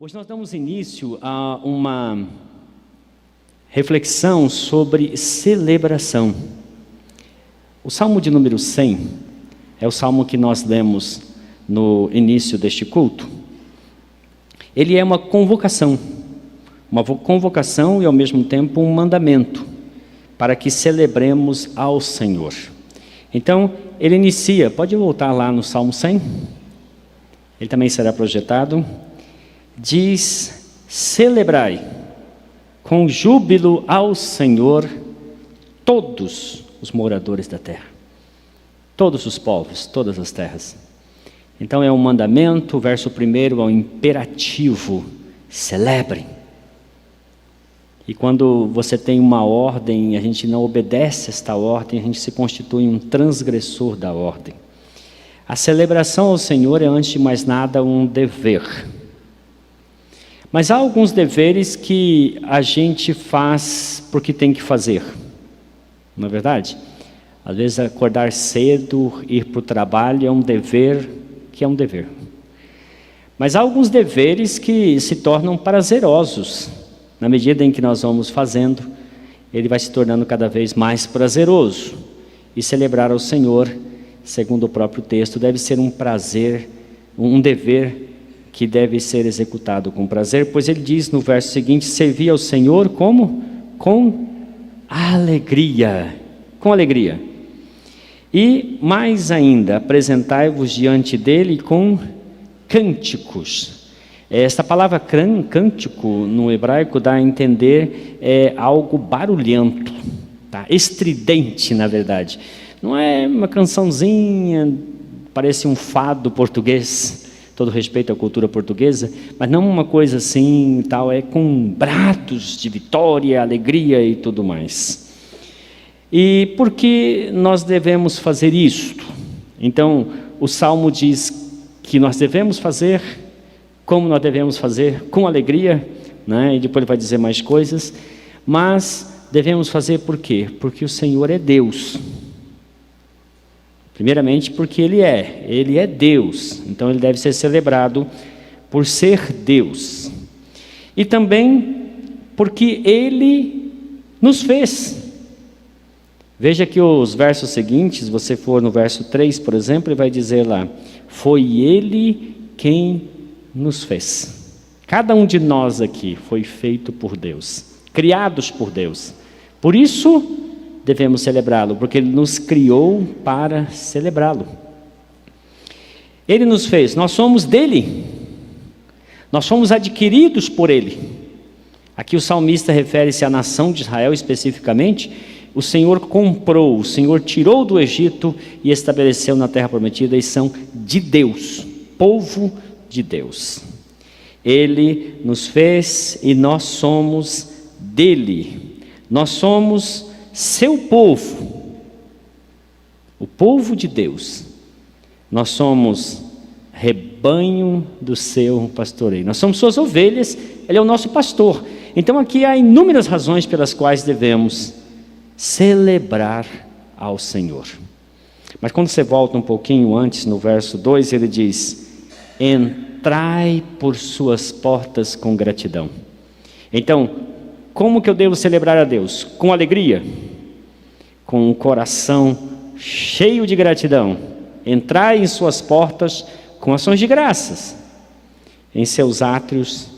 Hoje nós damos início a uma reflexão sobre celebração. O Salmo de número 100 é o salmo que nós lemos no início deste culto. Ele é uma convocação e ao mesmo tempo um mandamento para que celebremos ao Senhor. Então, ele inicia, pode voltar lá no Salmo 100? Ele também será projetado. Diz: celebrai com júbilo ao Senhor todos os moradores da terra, todos os povos, todas as terras. Então é um mandamento, o verso 1 é um imperativo: celebrem. E quando você tem uma ordem e a gente não obedece esta ordem, a gente se constitui um transgressor da ordem. A celebração ao Senhor é, antes de mais nada, um dever. Mas há alguns deveres que a gente faz porque tem que fazer, não é verdade? Às vezes acordar cedo, ir para o trabalho é um dever que é um dever. Mas há alguns deveres que se tornam prazerosos. Na medida em que nós vamos fazendo, ele vai se tornando cada vez mais prazeroso. E celebrar ao Senhor, segundo o próprio texto, deve ser um prazer, um dever que deve ser executado com prazer, pois ele diz no verso seguinte: servir ao Senhor como? Com alegria. Com alegria. E mais ainda, apresentai-vos diante dele com cânticos. Esta palavra cântico no hebraico dá a entender algo barulhento, tá? Estridente, na verdade. Não é uma cançãozinha, parece um fado português, todo respeito à cultura portuguesa, mas não uma coisa assim, tal, é com brados de vitória, alegria e tudo mais. E por que nós devemos fazer isto? Então, o Salmo diz que nós devemos fazer, como nós devemos fazer, com alegria, né? E depois ele vai dizer mais coisas, mas devemos fazer por quê? Porque o Senhor é Deus. Primeiramente porque Ele é Deus, então Ele deve ser celebrado por ser Deus. E também porque Ele nos fez. Veja que os versos seguintes, se você for no verso 3, por exemplo, ele vai dizer lá: foi Ele quem nos fez. Cada um de nós aqui foi feito por Deus, criados por Deus. Por isso devemos celebrá-lo, porque Ele nos criou para celebrá-lo. Ele nos fez, nós somos dele, nós fomos adquiridos por Ele. Aqui o salmista refere-se à nação de Israel especificamente. O Senhor comprou, o Senhor tirou do Egito e estabeleceu na terra prometida, e são de Deus, povo de Deus. Ele nos fez e nós somos dele, nós somos seu povo, o povo de Deus. Nós somos rebanho do seu pastoreio, nós somos suas ovelhas, Ele é o nosso pastor. Então aqui há inúmeras razões pelas quais devemos celebrar ao Senhor. Mas quando você volta um pouquinho antes, no verso 2, ele diz: entrai por suas portas com gratidão. Então, como que eu devo celebrar a Deus? Com alegria, com um coração cheio de gratidão. Entrai em suas portas com ações de graças, em seus átrios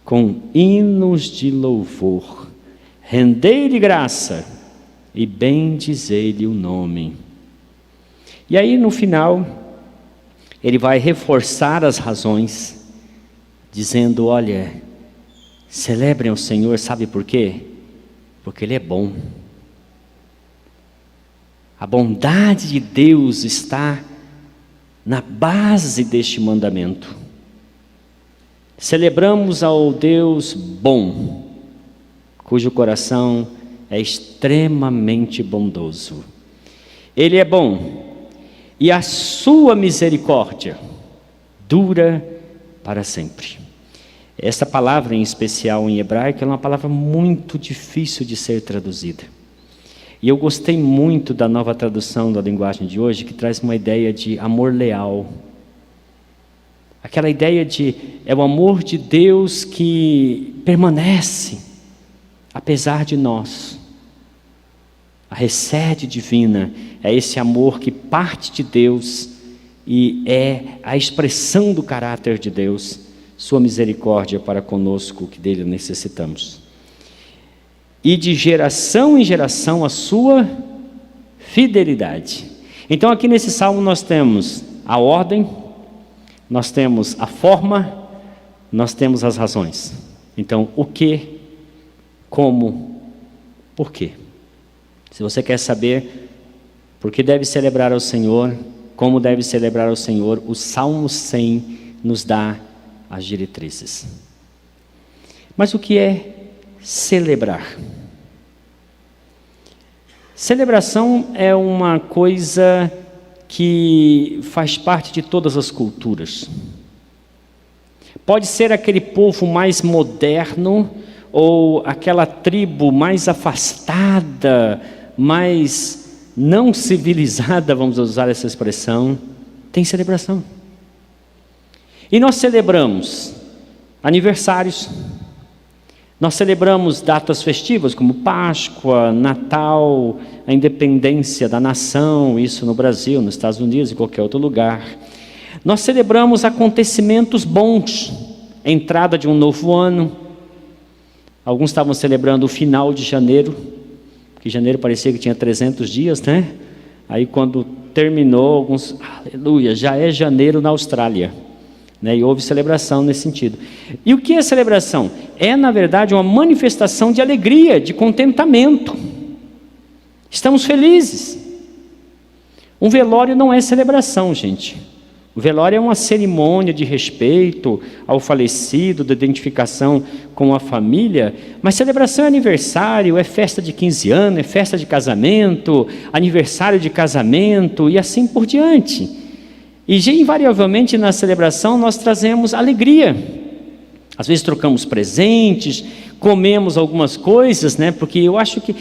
com hinos de louvor. Rendei-lhe graça e bendizei-lhe o nome. E aí no final, ele vai reforçar as razões, dizendo: olha, celebrem o Senhor, sabe por quê? Porque Ele é bom. A bondade de Deus está na base deste mandamento. Celebramos ao Deus bom, cujo coração é extremamente bondoso. Ele é bom, e a sua misericórdia dura para sempre. Essa palavra em especial em hebraico é uma palavra muito difícil de ser traduzida. E eu gostei muito da nova tradução da linguagem de hoje, que traz uma ideia de amor leal. Aquela ideia de é o amor de Deus que permanece, apesar de nós. A recede divina é esse amor que parte de Deus e é a expressão do caráter de Deus, sua misericórdia para conosco, que dele necessitamos. E de geração em geração a sua fidelidade. Então aqui nesse salmo nós temos a ordem, nós temos a forma, nós temos as razões. Então o que, como, por quê? Se você quer saber por que deve celebrar ao Senhor, como deve celebrar ao Senhor, o Salmo 100 nos dá as diretrizes. Mas o que é celebrar? Celebração é uma coisa que faz parte de todas as culturas. Pode ser aquele povo mais moderno ou aquela tribo mais afastada, mais não civilizada, vamos usar essa expressão, tem celebração. E nós celebramos aniversários, nós celebramos datas festivas como Páscoa, Natal, a independência da nação, isso no Brasil, nos Estados Unidos e qualquer outro lugar. Nós celebramos acontecimentos bons, a entrada de um novo ano. Alguns estavam celebrando o final de janeiro, porque janeiro parecia que tinha 300 dias, né? Aí quando terminou, alguns, aleluia, já é janeiro na Austrália, né? E houve celebração nesse sentido. E o que é celebração? É, na verdade, uma manifestação de alegria, de contentamento. Estamos felizes. Um velório não é celebração, gente. O velório é uma cerimônia de respeito ao falecido, de identificação com a família, mas celebração é aniversário, é festa de 15 anos, é festa de casamento, aniversário de casamento e assim por diante. E invariavelmente na celebração nós trazemos alegria. Às vezes trocamos presentes, comemos algumas coisas, né? Porque eu acho que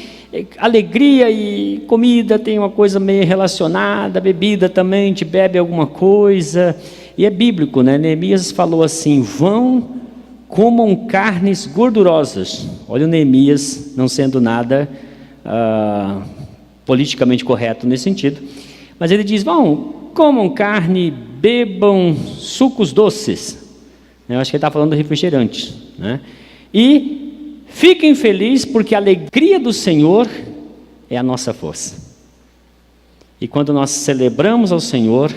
alegria e comida tem uma coisa meio relacionada, bebida também, a gente bebe alguma coisa, e é bíblico, né? Neemias falou assim: vão, comam carnes gordurosas. Olha o Neemias não sendo nada politicamente correto nesse sentido, mas ele diz: vão, comam carne, bebam sucos doces. Eu acho que ele está falando de refrigerante, né? E fiquem felizes, porque a alegria do Senhor é a nossa força. E quando nós celebramos ao Senhor,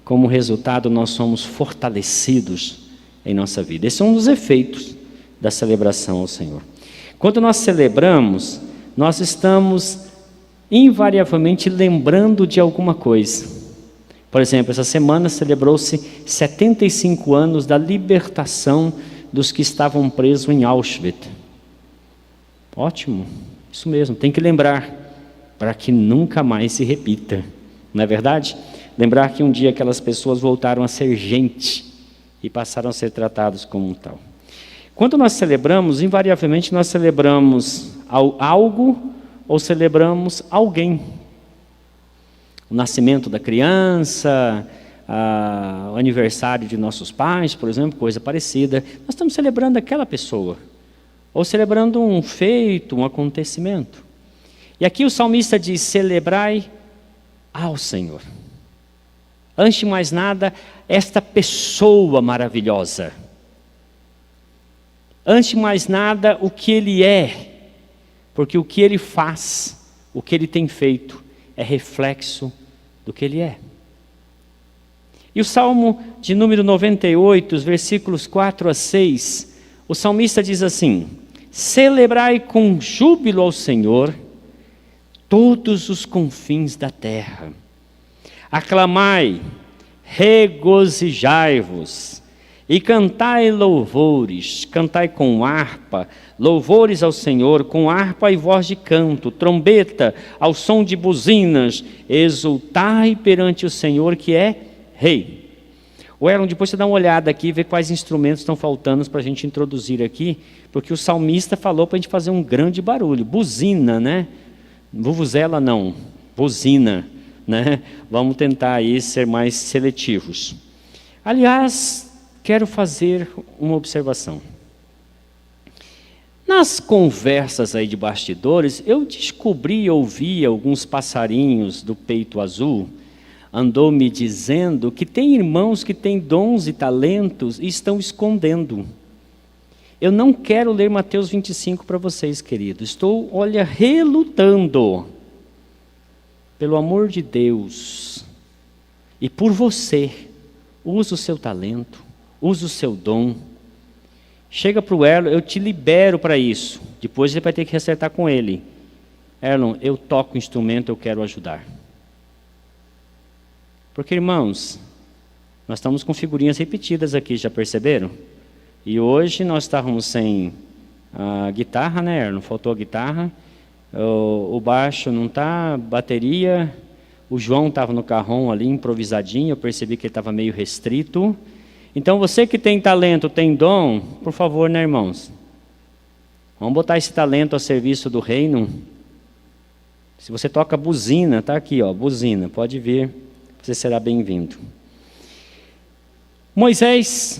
como resultado nós somos fortalecidos em nossa vida. Esse é um dos efeitos da celebração ao Senhor. Quando nós celebramos, nós estamos invariavelmente lembrando de alguma coisa. Por exemplo, essa semana celebrou-se 75 anos da libertação dos que estavam presos em Auschwitz. Ótimo, isso mesmo, tem que lembrar, para que nunca mais se repita, não é verdade? Lembrar que um dia aquelas pessoas voltaram a ser gente e passaram a ser tratados como tal. Quando nós celebramos, invariavelmente nós celebramos algo ou celebramos alguém. O nascimento da criança, o aniversário de nossos pais, por exemplo, coisa parecida. Nós estamos celebrando aquela pessoa, ou celebrando um feito, um acontecimento. E aqui o salmista diz: celebrai ao Senhor. Antes de mais nada, esta pessoa maravilhosa. Antes de mais nada, o que Ele é, porque o que Ele faz, o que Ele tem feito, é reflexo do que Ele é. E o Salmo de número 98, os versículos 4 a 6, o salmista diz assim: celebrai com júbilo ao Senhor todos os confins da terra. Aclamai, regozijai-vos e cantai louvores, cantai com harpa, louvores ao Senhor, com harpa e voz de canto, trombeta, ao som de buzinas, exultai perante o Senhor que é Rei. O Elon, depois você dá uma olhada aqui e vê quais instrumentos estão faltando para a gente introduzir aqui, porque o salmista falou para a gente fazer um grande barulho, buzina, né? Vuvuzela não, buzina, né? Vamos tentar aí ser mais seletivos. Aliás, quero fazer uma observação. Nas conversas aí de bastidores, eu descobri e ouvi alguns passarinhos do peito azul, andou me dizendo que tem irmãos que têm dons e talentos e estão escondendo. Eu não quero ler Mateus 25 para vocês, queridos. Estou, olha, relutando. Pelo amor de Deus. E por você, use o seu talento, use o seu dom. Chega para o Erlon, eu te libero para isso. Depois você vai ter que acertar com ele. Erlon, eu toco o instrumento, eu quero ajudar. Porque, irmãos, nós estamos com figurinhas repetidas aqui, já perceberam? E hoje nós estávamos sem a guitarra, né, Erlon? Faltou a guitarra. O baixo não está, bateria. O João estava no carrom ali, improvisadinho. Eu percebi que ele estava meio restrito. Então, você que tem talento, tem dom, por favor, né, irmãos? Vamos botar esse talento a serviço do reino. Se você toca buzina, está aqui, ó, buzina, pode vir, você será bem-vindo. Moisés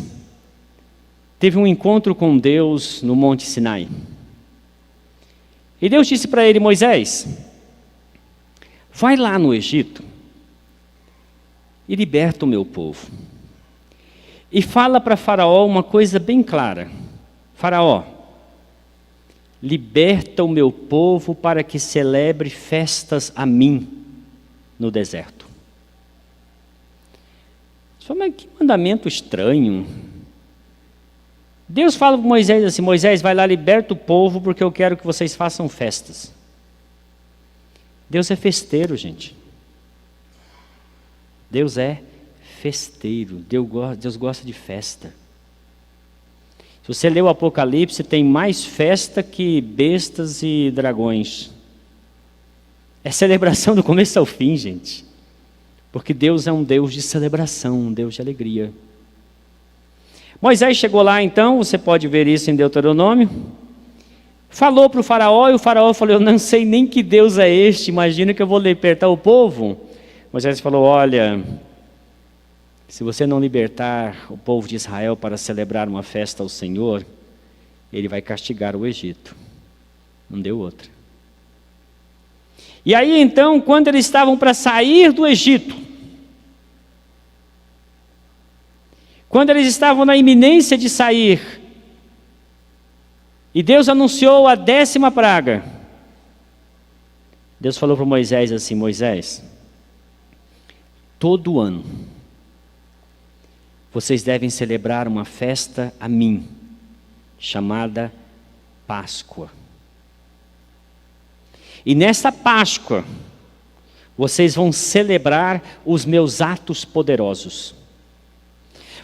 teve um encontro com Deus no Monte Sinai. E Deus disse para ele: Moisés, vai lá no Egito e liberta o meu povo. E fala para Faraó uma coisa bem clara. Faraó, liberta o meu povo para que celebre festas a mim no deserto. Mas que mandamento estranho. Deus fala para Moisés assim: Moisés, vai lá, liberta o povo porque eu quero que vocês façam festas. Deus é festeiro, gente. Deus é festeiro. Deus gosta de festa. Se você lê o Apocalipse, tem mais festa que bestas e dragões. É celebração do começo ao fim, gente. Porque Deus é um Deus de celebração, um Deus de alegria. Moisés chegou lá então, você pode ver isso em Deuteronômio. Falou para o faraó, e o faraó falou: eu não sei nem que Deus é este, imagina que eu vou libertar o povo. Moisés falou: olha, se você não libertar o povo de Israel para celebrar uma festa ao Senhor, Ele vai castigar o Egito. Não deu outra. E aí então, quando eles estavam para sair do Egito, quando eles estavam na iminência de sair, e Deus anunciou a 10ª praga, Deus falou para Moisés assim: Moisés, todo ano, vocês devem celebrar uma festa a mim, chamada Páscoa. E nessa Páscoa, vocês vão celebrar os meus atos poderosos.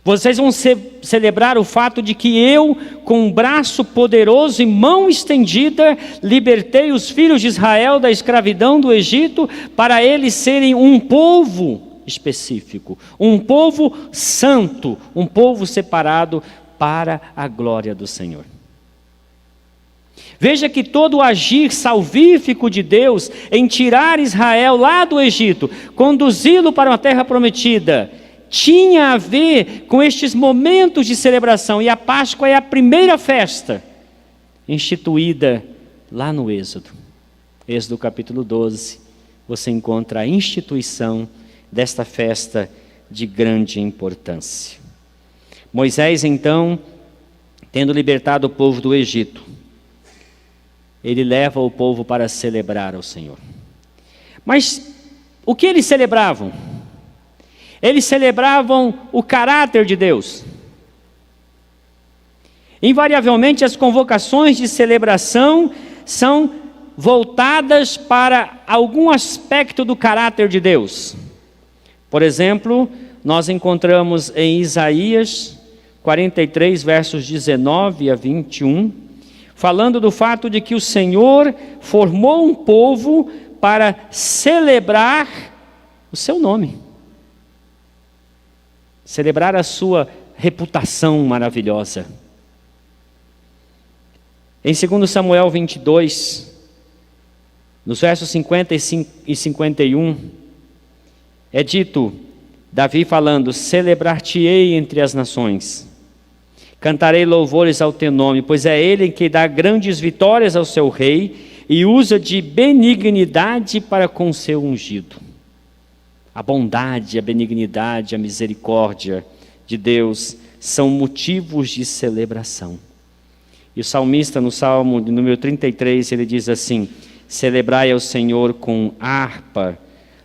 Vocês vão celebrar o fato de que eu, com um braço poderoso e mão estendida, libertei os filhos de Israel da escravidão do Egito, para eles serem um povo específico, um povo santo, um povo separado para a glória do Senhor. Veja que todo o agir salvífico de Deus em tirar Israel lá do Egito, conduzi-lo para uma terra prometida, tinha a ver com estes momentos de celebração. E a Páscoa é a primeira festa instituída lá no Êxodo. Êxodo capítulo 12, você encontra a instituição desta festa de grande importância. Moisés então, tendo libertado o povo do Egito, ele leva o povo para celebrar ao Senhor. Mas o que eles celebravam? Eles celebravam o caráter de Deus. Invariavelmente as convocações de celebração são voltadas para algum aspecto do caráter de Deus. Por exemplo, nós encontramos em Isaías 43, versos 19 a 21, falando do fato de que o Senhor formou um povo para celebrar o seu nome. Celebrar a sua reputação maravilhosa. Em 2 Samuel 22, nos versos 50 e 51, é dito: Davi falando: celebrar-te-ei entre as nações, cantarei louvores ao teu nome, pois é ele que dá grandes vitórias ao seu rei e usa de benignidade para com seu ungido. A bondade, a benignidade, a misericórdia de Deus são motivos de celebração. E o salmista, no Salmo número 33, ele diz assim: celebrai ao Senhor com harpa,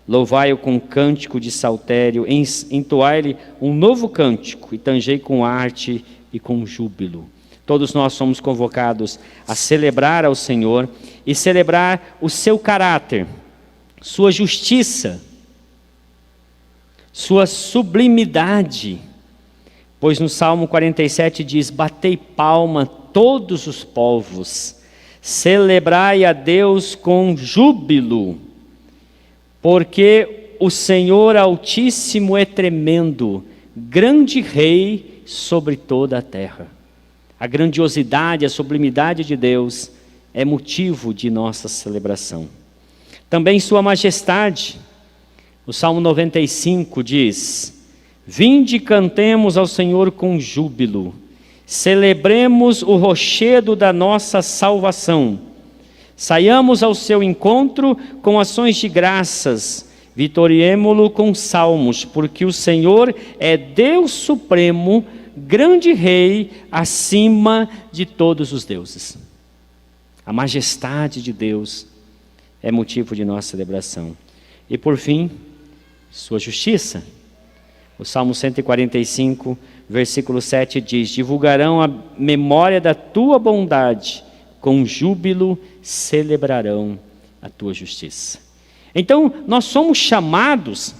louvai-o com cântico de saltério, entoai-lhe um novo cântico, e tangei com arte e com júbilo. Todos nós somos convocados a celebrar ao Senhor e celebrar o seu caráter, sua justiça, sua sublimidade. Pois no Salmo 47 diz: batei palma todos os povos, celebrai a Deus com júbilo, porque o Senhor Altíssimo é tremendo, grande Rei sobre toda a terra. A grandiosidade, a sublimidade de Deus é motivo de nossa celebração. Também sua majestade. O Salmo 95 diz: vinde e cantemos ao Senhor com júbilo, celebremos o rochedo da nossa salvação, saiamos ao seu encontro com ações de graças, vitoriemo-lo com salmos, porque o Senhor é Deus supremo, grande Rei, acima de todos os deuses. A majestade de Deus é motivo de nossa celebração. E por fim, sua justiça. O Salmo 145, versículo 7 diz: divulgarão a memória da tua bondade, com júbilo celebrarão a tua justiça. Então, nós somos chamados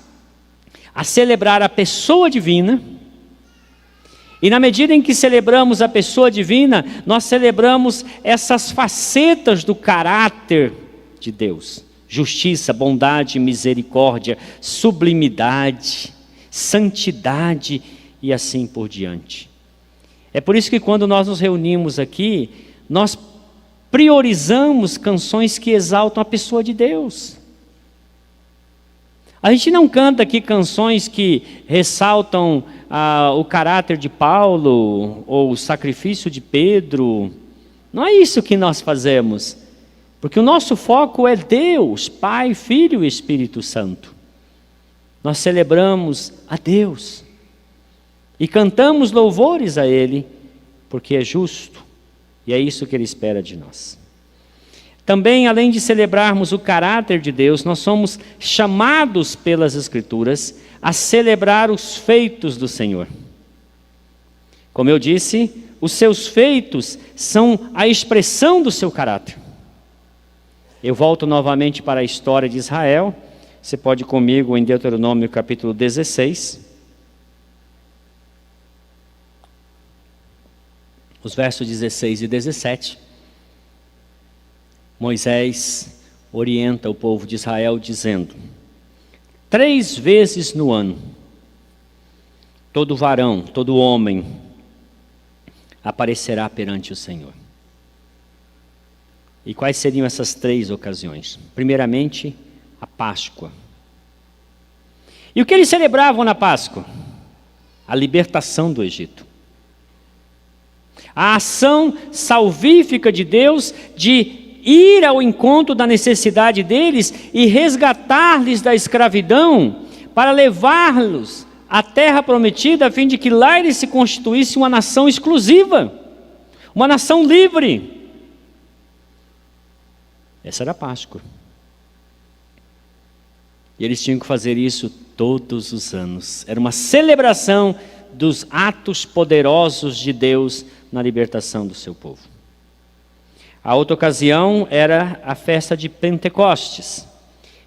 a celebrar a pessoa divina, e na medida em que celebramos a pessoa divina, nós celebramos essas facetas do caráter de Deus: justiça, bondade, misericórdia, sublimidade, santidade e assim por diante. É por isso que quando nós nos reunimos aqui, nós priorizamos canções que exaltam a pessoa de Deus. A gente não canta aqui canções que ressaltam o caráter de Paulo ou o sacrifício de Pedro. Não é isso que nós fazemos, porque o nosso foco é Deus, Pai, Filho e Espírito Santo. Nós celebramos a Deus e cantamos louvores a Ele, porque é justo e é isso que Ele espera de nós. Também, além de celebrarmos o caráter de Deus, nós somos chamados pelas Escrituras a celebrar os feitos do Senhor. Como eu disse, os seus feitos são a expressão do seu caráter. Eu volto novamente para a história de Israel. Você pode ir comigo em Deuteronômio capítulo 16. Os versos 16 e 17. Moisés orienta o povo de Israel dizendo: 3 vezes no ano, todo varão, todo homem, aparecerá perante o Senhor. E quais seriam essas 3 ocasiões? Primeiramente, a Páscoa. E o que eles celebravam na Páscoa? A libertação do Egito. A ação salvífica de Deus de ir ao encontro da necessidade deles e resgatar-lhes da escravidão para levá-los à terra prometida, a fim de que lá eles se constituíssem uma nação exclusiva, uma nação livre. Essa era a Páscoa. E eles tinham que fazer isso todos os anos. Era uma celebração dos atos poderosos de Deus na libertação do seu povo. A outra ocasião era a festa de Pentecostes.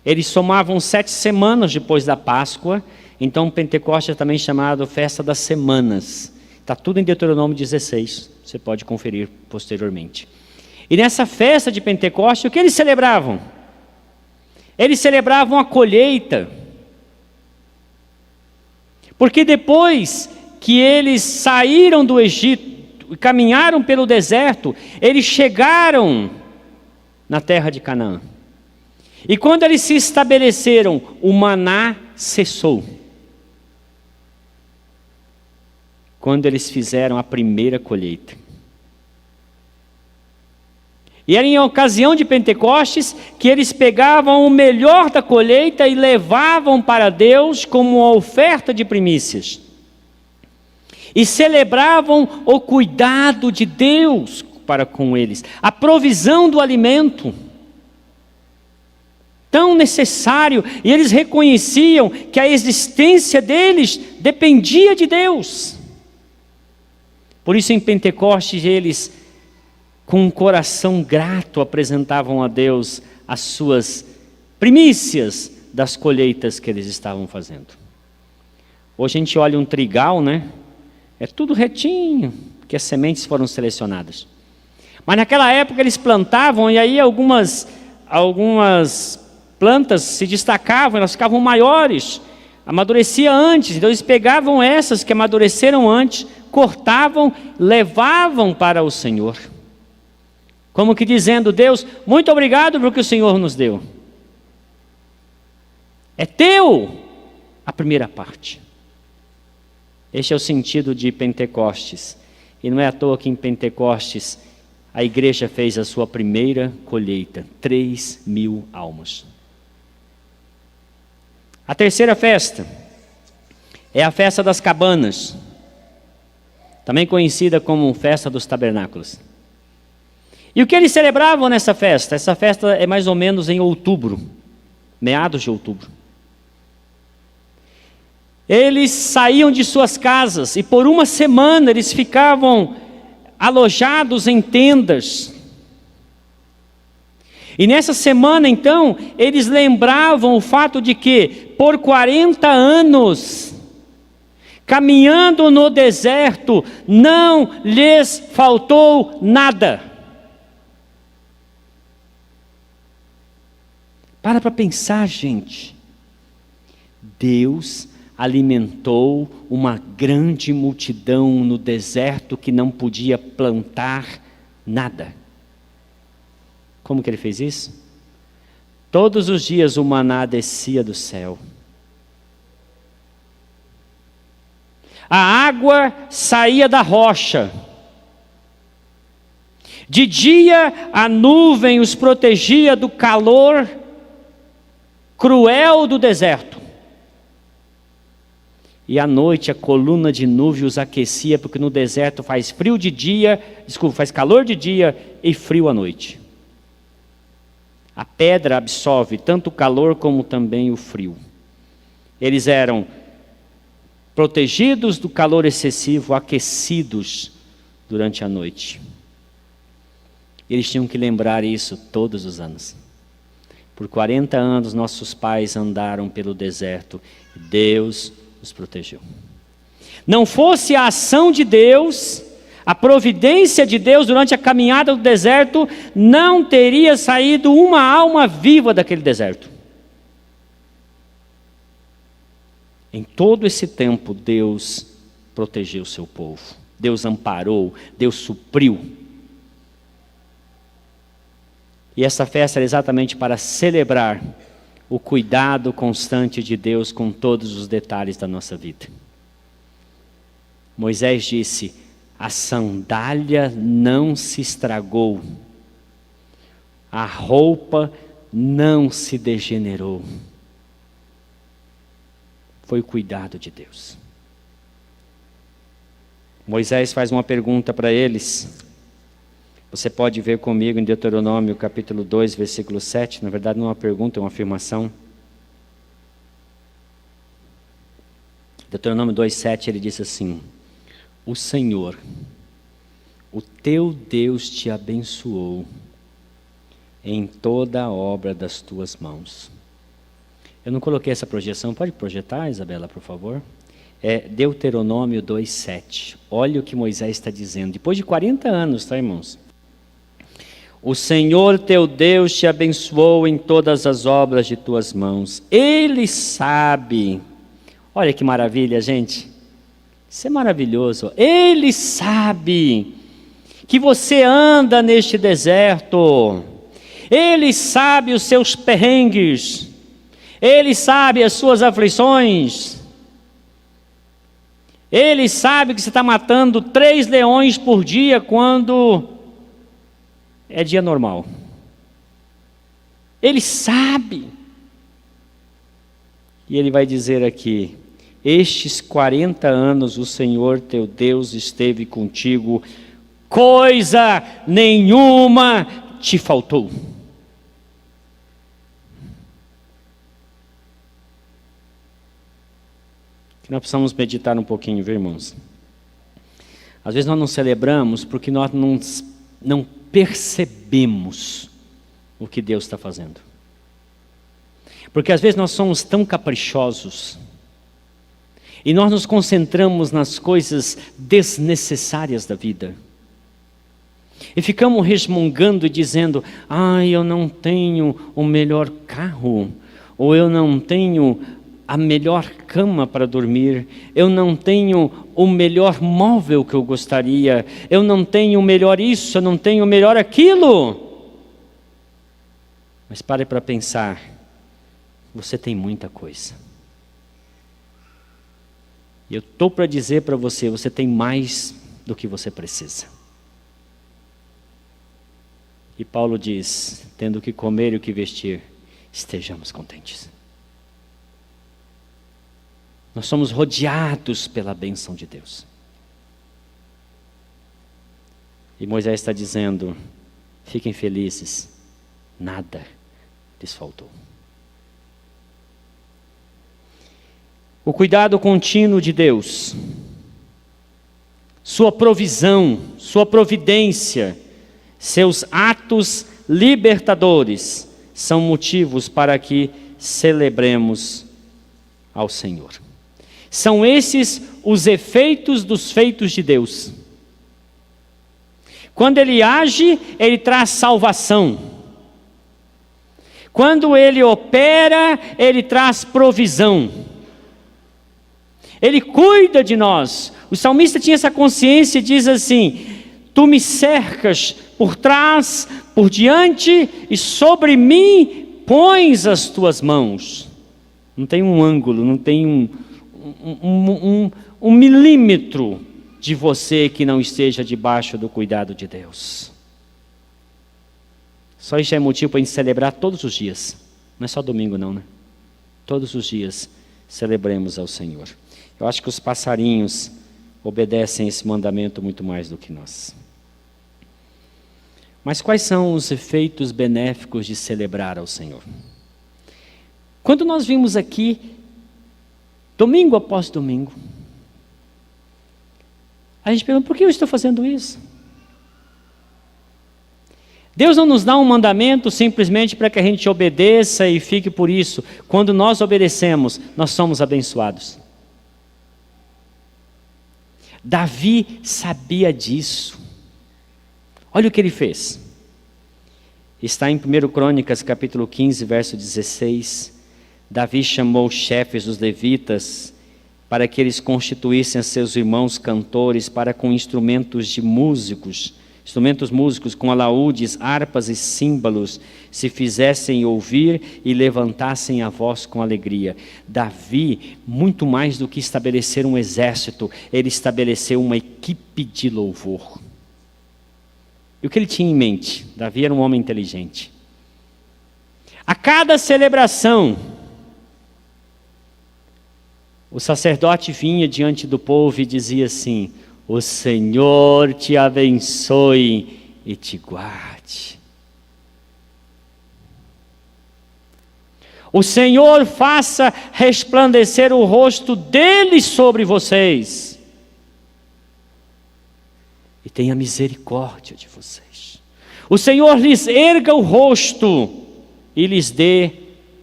Eles somavam 7 semanas depois da Páscoa, então Pentecostes é também chamado Festa das Semanas. Está tudo em Deuteronômio 16, você pode conferir posteriormente. E nessa festa de Pentecostes, o que eles celebravam? Eles celebravam a colheita. Porque depois que eles saíram do Egito, caminharam pelo deserto, eles chegaram na terra de Canaã. E quando eles se estabeleceram, o maná cessou. quando eles fizeram a primeira colheita. E era em ocasião de Pentecostes que eles pegavam o melhor da colheita e levavam para Deus como uma oferta de primícias. E celebravam o cuidado de Deus para com eles, a provisão do alimento tão necessário, e eles reconheciam que a existência deles dependia de Deus. Por isso, em Pentecostes, eles, com um coração grato, apresentavam a Deus as suas primícias das colheitas que eles estavam fazendo. Hoje a gente olha um trigal, né? É tudo retinho, porque as sementes foram selecionadas. Mas naquela época eles plantavam, e aí algumas plantas se destacavam, elas ficavam maiores, amadurecia antes. Então eles pegavam essas que amadureceram antes, cortavam, levavam para o Senhor. Como que dizendo: Deus, muito obrigado pelo que o Senhor nos deu. É teu a primeira parte. Este é o sentido de Pentecostes. E não é à toa que em Pentecostes a igreja fez a sua primeira colheita, 3.000 almas. A terceira festa é a festa das cabanas, também conhecida como festa dos tabernáculos. E o que eles celebravam nessa festa? Essa festa é mais ou menos em outubro, meados de outubro. Eles saíam de suas casas e por uma semana eles ficavam alojados em tendas. E nessa semana, então, eles lembravam o fato de que, por 40 anos, caminhando no deserto, não lhes faltou nada. Para pensar, gente. Deus alimentou uma grande multidão no deserto que não podia plantar nada. Como que ele fez isso? Todos os dias o maná descia do céu. A água saía da rocha. De dia a nuvem os protegia do calor cruel do deserto. E à noite a coluna de nuvem os aquecia, porque no deserto faz calor de dia e frio à noite. A pedra absorve tanto o calor como também o frio. Eles eram protegidos do calor excessivo, aquecidos durante a noite. Eles tinham que lembrar isso todos os anos. Por 40 anos nossos pais andaram pelo deserto. Deus os protegeu. Não fosse a ação de Deus, a providência de Deus durante a caminhada do deserto, não teria saído uma alma viva daquele deserto. Em todo esse tempo, Deus protegeu o seu povo. Deus amparou, Deus supriu. E essa festa era exatamente para celebrar o cuidado constante de Deus com todos os detalhes da nossa vida. Moisés disse: a sandália não se estragou, a roupa não se degenerou. Foi o cuidado de Deus. Moisés faz uma pergunta para eles. Você pode ver comigo em Deuteronômio capítulo 2, versículo 7. Na verdade não é uma pergunta, é uma afirmação. Deuteronômio 2, 7, ele diz assim: o Senhor, o teu Deus te abençoou em toda a obra das tuas mãos. Eu não coloquei essa projeção, pode projetar, Isabela, por favor? É Deuteronômio 2, 7. Olha o que Moisés está dizendo, depois de 40 anos, tá, irmãos? O Senhor teu Deus te abençoou em todas as obras de tuas mãos. Ele sabe. Olha que maravilha, gente. Isso é maravilhoso. Ele sabe que você anda neste deserto. Ele sabe os seus perrengues. Ele sabe as suas aflições. Ele sabe que você está matando 3 leões por dia quando é dia normal. Ele sabe. E ele vai dizer aqui: estes 40 anos o Senhor teu Deus esteve contigo, coisa nenhuma te faltou. Nós precisamos meditar um pouquinho, viu, irmãos? Às vezes nós não celebramos porque nós não percebemos o que Deus está fazendo. Porque às vezes nós somos tão caprichosos e nós nos concentramos nas coisas desnecessárias da vida. E ficamos resmungando e dizendo: eu não tenho o melhor carro, ou eu não tenho a melhor cama para dormir, eu não tenho o melhor móvel que eu gostaria, eu não tenho o melhor isso, eu não tenho o melhor aquilo. Mas pare para pensar, você tem muita coisa. E eu estou para dizer para você, você tem mais do que você precisa. E Paulo diz: tendo o que comer e o que vestir, estejamos contentes. Nós somos rodeados pela bênção de Deus. E Moisés está dizendo: fiquem felizes, nada lhes faltou. O cuidado contínuo de Deus, sua provisão, sua providência, seus atos libertadores são motivos para que celebremos ao Senhor. São esses os efeitos dos feitos de Deus. Quando Ele age, Ele traz salvação. Quando Ele opera, Ele traz provisão. Ele cuida de nós. O salmista tinha essa consciência e diz assim: tu me cercas por trás, por diante, e sobre mim pões as tuas mãos. Não tem um ângulo, não tem um milímetro de você que não esteja debaixo do cuidado de Deus. Só isso é motivo para a gente celebrar todos os dias. Não é só domingo não, né? Todos os dias celebremos ao Senhor. Eu acho que os passarinhos obedecem esse mandamento muito mais do que nós. Mas quais são os efeitos benéficos de celebrar ao Senhor? Quando nós vimos aqui, domingo após domingo, a gente pergunta: por que eu estou fazendo isso? Deus não nos dá um mandamento simplesmente para que a gente obedeça e fique por isso. Quando nós obedecemos, nós somos abençoados. Davi sabia disso. Olha o que ele fez. Está em 1 Crônicas, capítulo 15, verso 16. Davi chamou os chefes dos levitas para que eles constituíssem a seus irmãos cantores para com instrumentos músicos, com alaúdes, harpas e símbolos, se fizessem ouvir e levantassem a voz com alegria. Davi, muito mais do que estabelecer um exército, ele estabeleceu uma equipe de louvor. E o que ele tinha em mente? Davi era um homem inteligente. A cada celebração, o sacerdote vinha diante do povo e dizia assim: o Senhor te abençoe e te guarde. O Senhor faça resplandecer o rosto dele sobre vocês e tenha misericórdia de vocês. O Senhor lhes erga o rosto e lhes dê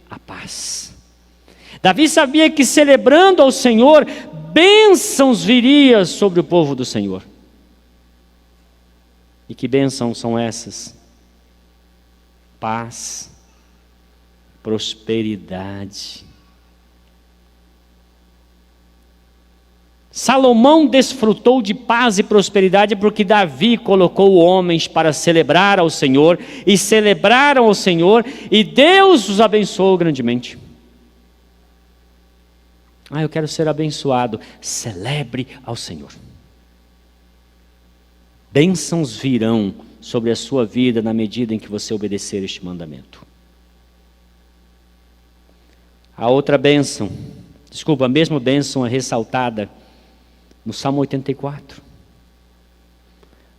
a paz. Davi sabia que celebrando ao Senhor, bênçãos viriam sobre o povo do Senhor. E que bênçãos são essas? Paz, prosperidade. Salomão desfrutou de paz e prosperidade porque Davi colocou homens para celebrar ao Senhor, e celebraram ao Senhor, e Deus os abençoou grandemente. Eu quero ser abençoado. Celebre ao Senhor. Bênçãos virão sobre a sua vida na medida em que você obedecer este mandamento. A outra bênção, a mesma bênção é ressaltada no Salmo 84.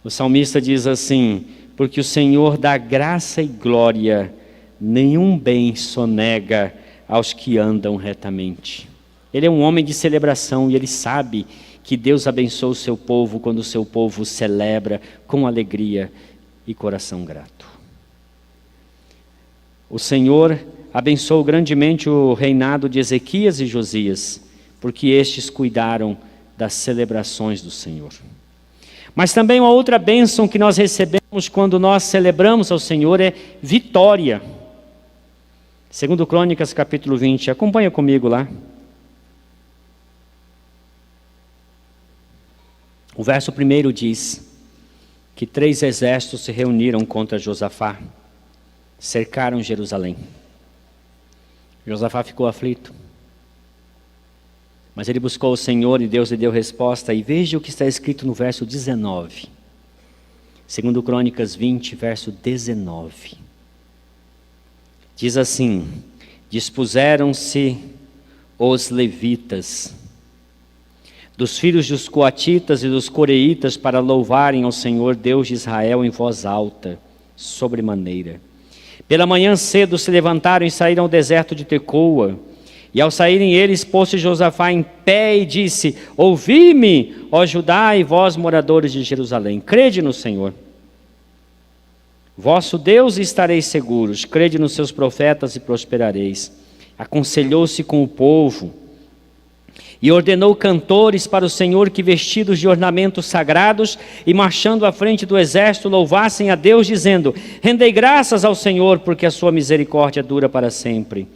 O salmista diz assim: porque o Senhor dá graça e glória, nenhum bem sonega aos que andam retamente. Ele é um homem de celebração e ele sabe que Deus abençoa o seu povo quando o seu povo celebra com alegria e coração grato. O Senhor abençoou grandemente o reinado de Ezequias e Josias, porque estes cuidaram das celebrações do Senhor. Mas também uma outra bênção que nós recebemos quando nós celebramos ao Senhor é vitória. Segundo Crônicas capítulo 20, acompanha comigo lá. O verso 1 diz que 3 exércitos se reuniram contra Josafá, cercaram Jerusalém. Josafá ficou aflito, mas ele buscou o Senhor e Deus lhe deu resposta. E veja o que está escrito no verso 19. Segundo Crônicas 20, verso 19. Diz assim: dispuseram-se os levitas, dos filhos dos coatitas e dos coreitas, para louvarem ao Senhor Deus de Israel em voz alta, sobremaneira. Pela manhã cedo se levantaram e saíram ao deserto de Tecoa. E ao saírem eles, pôs-se Josafá em pé e disse: ouvi-me, ó Judá e vós moradores de Jerusalém, crede no Senhor vosso Deus e estareis seguros, crede nos seus profetas e prosperareis. Aconselhou-se com o povo e ordenou cantores para o Senhor que, vestidos de ornamentos sagrados e marchando à frente do exército, louvassem a Deus, dizendo: rendei graças ao Senhor, porque a sua misericórdia dura para sempre.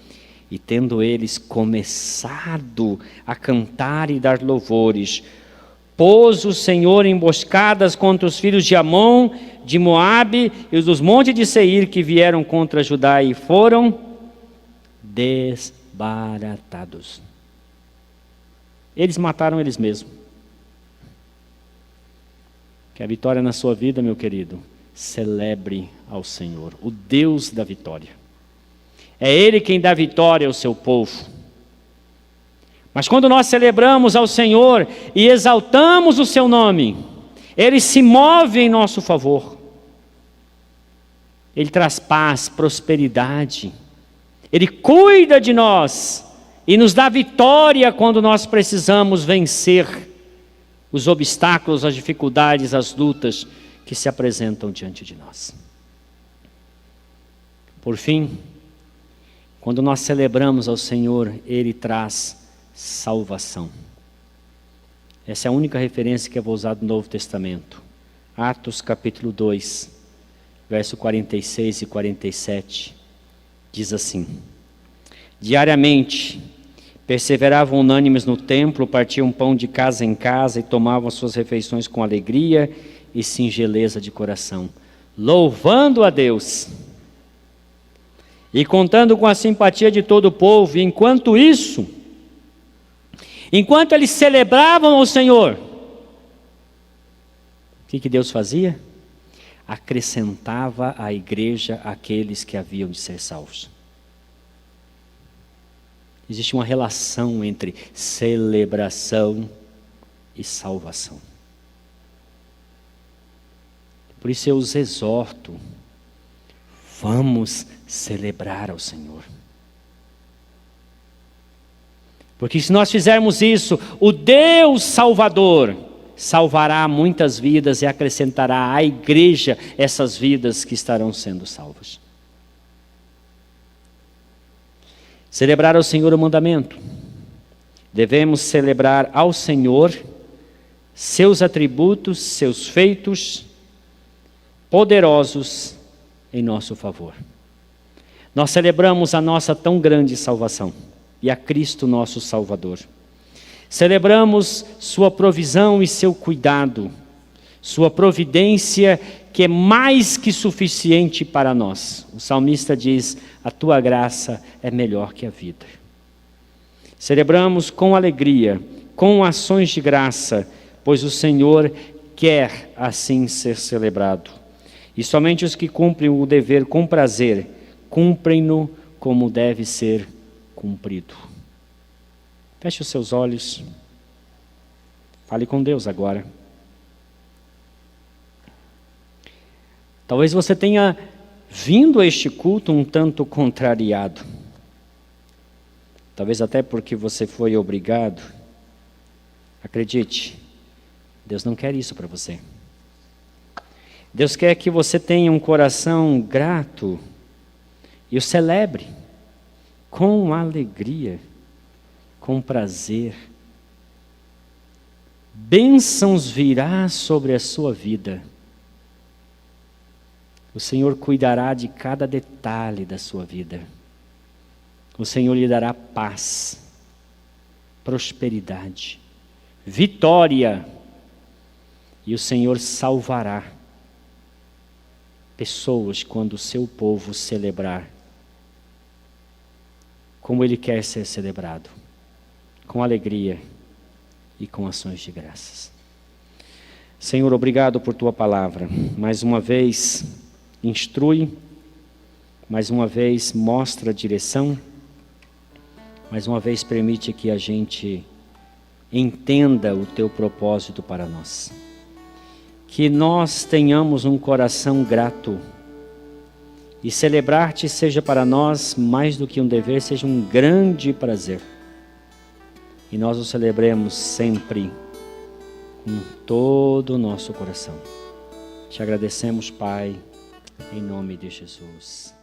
E tendo eles começado a cantar e dar louvores, pôs o Senhor emboscadas contra os filhos de Amon, de Moabe e os dos montes de Seir, que vieram contra Judá, e foram desbaratados. Eles mataram eles mesmos. Que a vitória na sua vida, meu querido, celebre ao Senhor, o Deus da vitória. É Ele quem dá vitória ao seu povo. Mas quando nós celebramos ao Senhor e exaltamos o seu nome, Ele se move em nosso favor. Ele traz paz, prosperidade. Ele cuida de nós e nos dá vitória quando nós precisamos vencer os obstáculos, as dificuldades, as lutas que se apresentam diante de nós. Por fim, quando nós celebramos ao Senhor, Ele traz salvação. Essa é a única referência que eu vou usar do Novo Testamento. Atos capítulo 2, verso 46 e 47, diz assim: diariamente perseveravam unânimes no templo, partiam pão de casa em casa e tomavam suas refeições com alegria e singeleza de coração, louvando a Deus e contando com a simpatia de todo o povo. E enquanto eles celebravam ao Senhor, o que Deus fazia? Acrescentava à igreja aqueles que haviam de ser salvos. Existe uma relação entre celebração e salvação. Por isso eu os exorto, vamos celebrar ao Senhor. Porque se nós fizermos isso, o Deus Salvador salvará muitas vidas e acrescentará à igreja essas vidas que estarão sendo salvas. Celebrar ao Senhor o mandamento. Devemos celebrar ao Senhor seus atributos, seus feitos poderosos em nosso favor. Nós celebramos a nossa tão grande salvação e a Cristo nosso Salvador. Celebramos sua provisão e seu cuidado, sua providência que é mais que suficiente para nós. O salmista diz: a tua graça é melhor que a vida. Celebramos com alegria, com ações de graça, pois o Senhor quer assim ser celebrado. E somente os que cumprem o dever com prazer, cumprem-no como deve ser cumprido. Feche os seus olhos. Fale com Deus agora. Talvez você tenha vindo a este culto um tanto contrariado. Talvez até porque você foi obrigado. Acredite, Deus não quer isso para você. Deus quer que você tenha um coração grato e o celebre com alegria, com prazer. Bênçãos virá sobre a sua vida. O Senhor cuidará de cada detalhe da sua vida. O Senhor lhe dará paz, prosperidade, vitória. E o Senhor salvará pessoas quando o seu povo celebrar como Ele quer ser celebrado, com alegria e com ações de graças. Senhor, obrigado por Tua palavra. Mais uma vez, instrui, mais uma vez mostra a direção, mais uma vez permite que a gente entenda o Teu propósito para nós. Que nós tenhamos um coração grato e celebrar-te seja para nós mais do que um dever, seja um grande prazer. E nós o celebremos sempre com todo o nosso coração. Te agradecemos, Pai, em nome de Jesus.